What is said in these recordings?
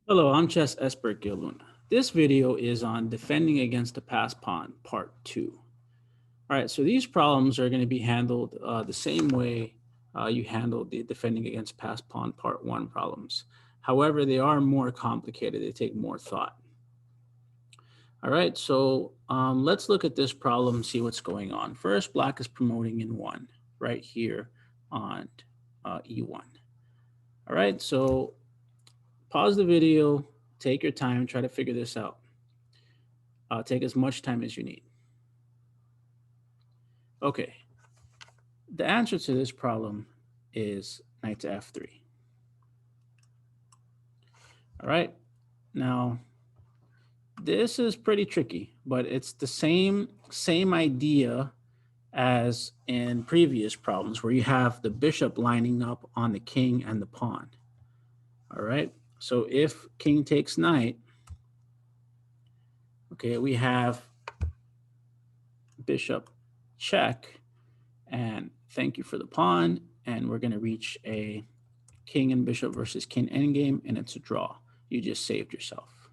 Hello, I'm ChessGil. This video is on defending against the passed pawn, part 2. All right, so these problems are going to be handled the same way you handled the defending against passed pawn, part 1 problems. However, they are more complicated. They take more thought. All right, so let's look at this problem, see what's going on. First, black is promoting in 1 right here on E1. All right, so pause the video, take your time, try to figure this out. Take as much time as you need. Okay, the answer to this problem is knight to f3. All right, now this is pretty tricky, but it's the same idea as in previous problems where you have the bishop lining up on the king and the pawn. All right, so if king takes knight, okay, we have bishop check, and thank you for the pawn, and we're going to reach a king and bishop versus king endgame, and it's a draw. You just saved yourself.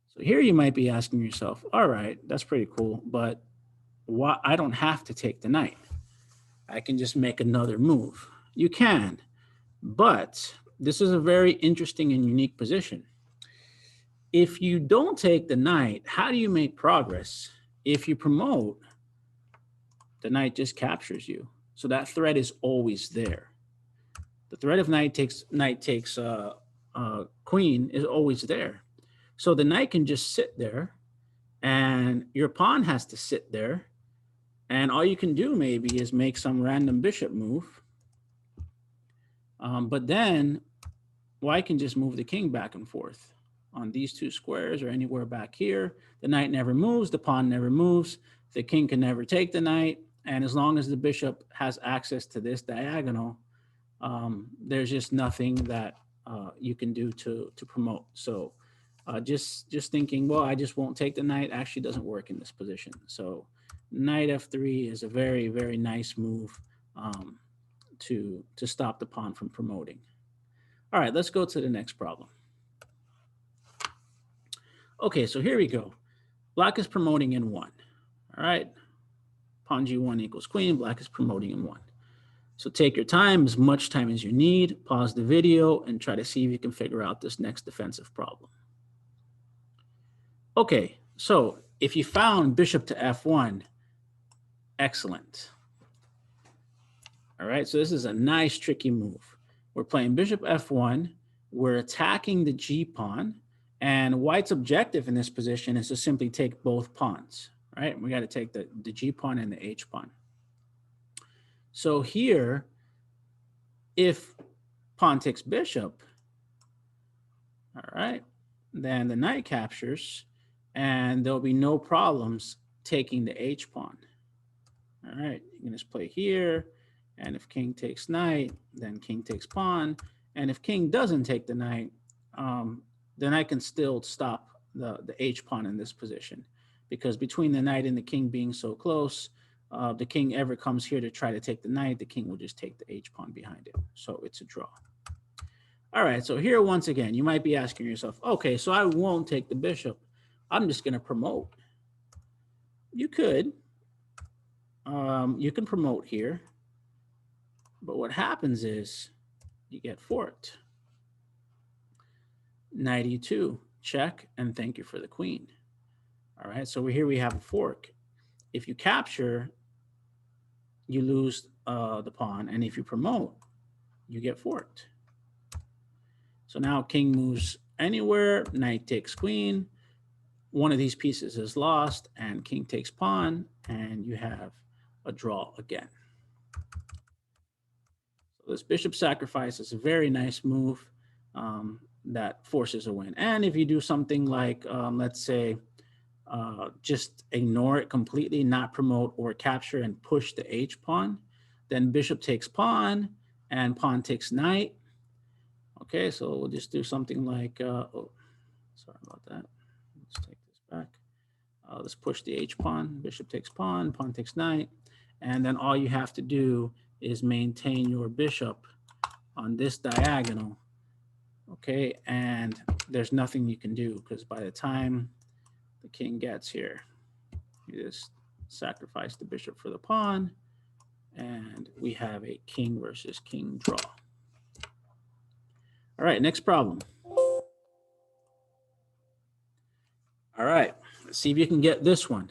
So here you might be asking yourself, all right, that's pretty cool, but why I don't have to take the knight. I can just make another move. You can, but this is a very interesting and unique position. If you don't take the knight, how do you make progress? If you promote, the knight just captures you. So that threat is always there. The threat of knight takes queen is always there. So the knight can just sit there, and your pawn has to sit there, and all you can do maybe is make some random bishop move. But then white can just move the king back and forth on these two squares or anywhere back here. The knight never moves, the pawn never moves, the king can never take the knight, and as long as the bishop has access to this diagonal, there's just nothing that you can do to promote. So just thinking, well, I just won't take the knight actually doesn't work in this position. So knight f3 is a very, very nice move to stop the pawn from promoting. All right, let's go to the next problem. Okay, so here we go. Black is promoting in 1. All right, pawn g1 equals queen. Black is promoting in 1. So take your time, as much time as you need, pause the video, and try to see if you can figure out this next defensive problem. Okay, so if you found bishop to f1, excellent. All right, so this is a nice, tricky move. We're playing bishop f1, we're attacking the g pawn, and white's objective in this position is to simply take both pawns, right? We got to take the g pawn and the h pawn. So here, if pawn takes bishop, all right, then the knight captures, and there'll be no problems taking the h pawn. All right, you can just play here, and if king takes knight, then king takes pawn, and if king doesn't take the knight, then I can still stop the h pawn in this position, because between the knight and the king being so close, the king ever comes here to try to take the knight, the king will just take the h pawn behind it. So it's a draw. All right, so here once again, you might be asking yourself, okay, so I won't take the bishop. I'm just going to promote. You could. You can promote here. But what happens is you get forked. Knight e2, check, and thank you for the queen. All right, so here we have a fork. If you capture, you lose the pawn, and if you promote, you get forked. So now king moves anywhere, knight takes queen, one of these pieces is lost, and king takes pawn, and you have a draw again. So this bishop sacrifice is a very nice move that forces a win. And if you do something like, let's say, just ignore it completely, not promote or capture and push the h pawn, then bishop takes pawn and pawn takes knight. Okay, so we'll just do something like, oh, sorry about that. Let's take this back. Let's push the h pawn, bishop takes pawn, pawn takes knight, and then all you have to do is maintain your bishop on this diagonal, Okay, and there's nothing you can do because by the time the king gets here, you just sacrifice the bishop for the pawn, and we have a king versus king draw. All right, next problem. All right, let's see if you can get this one.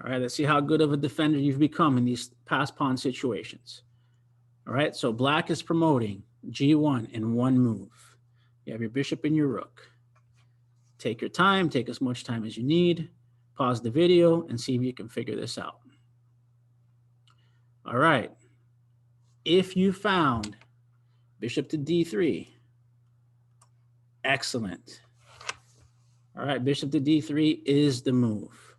All right, let's see how good of a defender you've become in these pass pawn situations. All right, so black is promoting G1 in one move. You have your bishop and your rook. Take your time, take as much time as you need. Pause the video and see if you can figure this out. All right, if you found bishop to D3, excellent. All right, bishop to D3 is the move.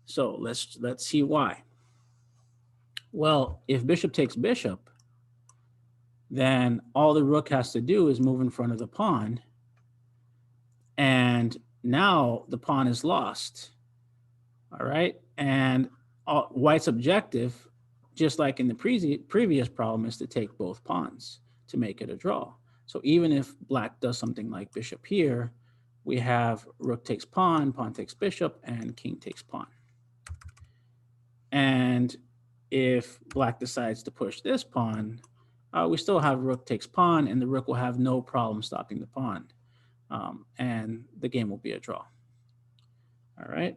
So let's see why. Well, if bishop takes bishop, then all the rook has to do is move in front of the pawn. And now the pawn is lost. All right. And white's objective, just like in the previous problem, is to take both pawns to make it a draw. So even if black does something like bishop here, we have rook takes pawn, pawn takes bishop, and king takes pawn. And if black decides to push this pawn, we still have rook takes pawn, and the rook will have no problem stopping the pawn. And the game will be a draw. All right.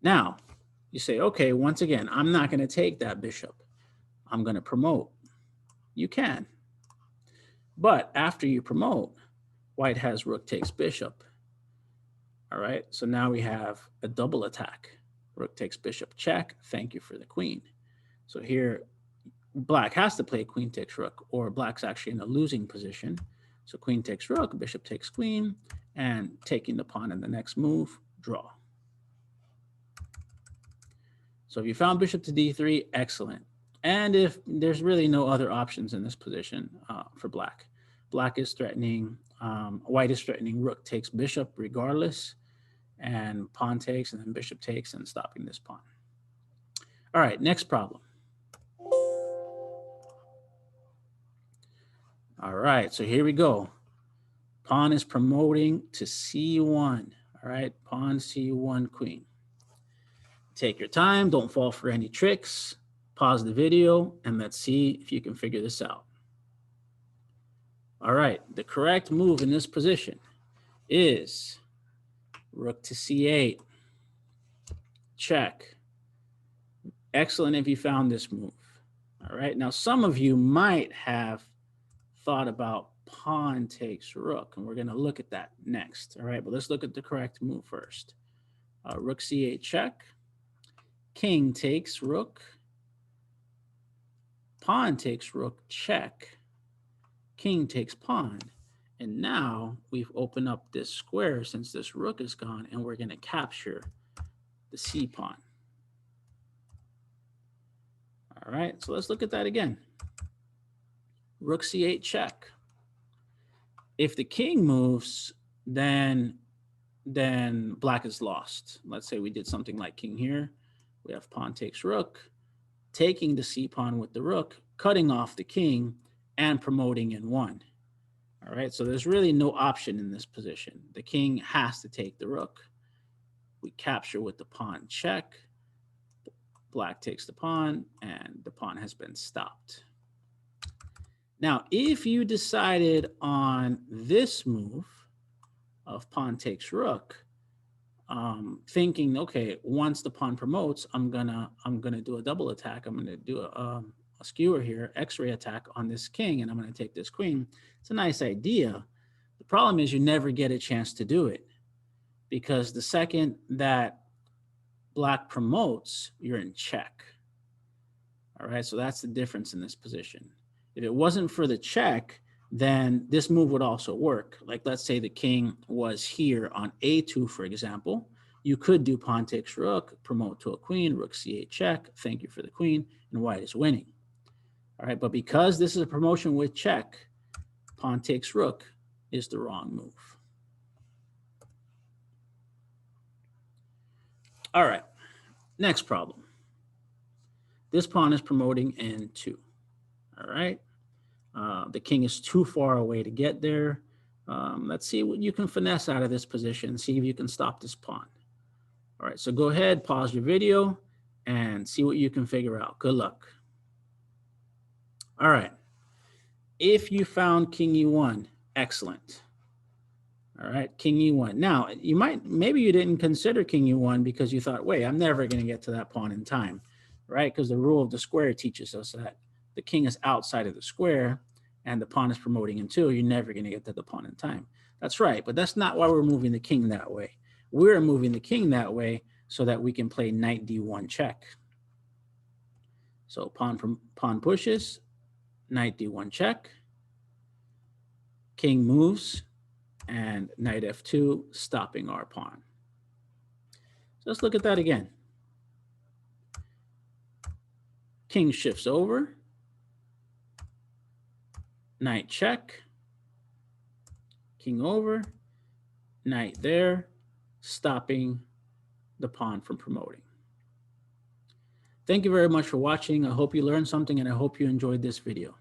Now, you say, okay, once again, I'm not going to take that bishop. I'm going to promote. You can. But after you promote, white has rook takes bishop. All right. So now we have a double attack. Rook takes bishop check. Thank you for the queen. So here, black has to play queen takes rook, or black's actually in a losing position. So queen takes rook, bishop takes queen, and taking the pawn in the next move, draw. So if you found bishop to D3, excellent. And if there's really no other options in this position for black, white is threatening rook takes bishop regardless, and pawn takes, and then bishop takes, and stopping this pawn. All right, next problem. All right, so here we go. Pawn is promoting to C1. All right, pawn C1 queen. Take your time, don't fall for any tricks. Pause the video and let's see if you can figure this out. All right, the correct move in this position is rook to C8, check. Excellent if you found this move. All right, now some of you might have thought about pawn takes rook, and we're going to look at that next. All right, but let's look at the correct move first. Rook C8 check, king takes rook, pawn takes rook check, king takes pawn. And now we've opened up this square since this rook is gone, and we're going to capture the C pawn. All right, so let's look at that again. Rook C8 check. If the king moves, then black is lost. Let's say we did something like king here. We have pawn takes rook, taking the C pawn with the rook, cutting off the king, and promoting in one. All right, so there's really no option in this position. The king has to take the rook. We capture with the pawn check. Black takes the pawn, and the pawn has been stopped. Now, if you decided on this move of pawn takes rook, thinking, okay, once the pawn promotes, I'm gonna do a double attack. I'm gonna do a skewer here, X-ray attack on this king, and I'm gonna take this queen. It's a nice idea. The problem is you never get a chance to do it, because the second that black promotes, you're in check. All right, so that's the difference in this position. If it wasn't for the check, then this move would also work. Like, let's say the king was here on A2, for example. You could do pawn takes rook, promote to a queen, rook C8 check, thank you for the queen, and white is winning. All right, but because this is a promotion with check, pawn takes rook is the wrong move. All right, next problem. This pawn is promoting in 2. All right, The king is too far away to get there. Let's see what you can finesse out of this position. See if you can stop this pawn. All right, so go ahead, pause your video, and see what you can figure out. Good luck. All right. If you found king e1, excellent. All right, king e1. Now, maybe you didn't consider king e1 because you thought, wait, I'm never going to get to that pawn in time, right? Because the rule of the square teaches us that the king is outside of the square and the pawn is promoting in 2. You're never going to get to the pawn in time. That's right, but that's not why we're moving the king that way. We're moving the king that way so that we can play knight d1 check. So pawn pushes, knight d1 check, king moves, and knight f2, stopping our pawn. So let's look at that again. King shifts over, knight check, king over, knight there, stopping the pawn from promoting. Thank you very much for watching. I hope you learned something and I hope you enjoyed this video.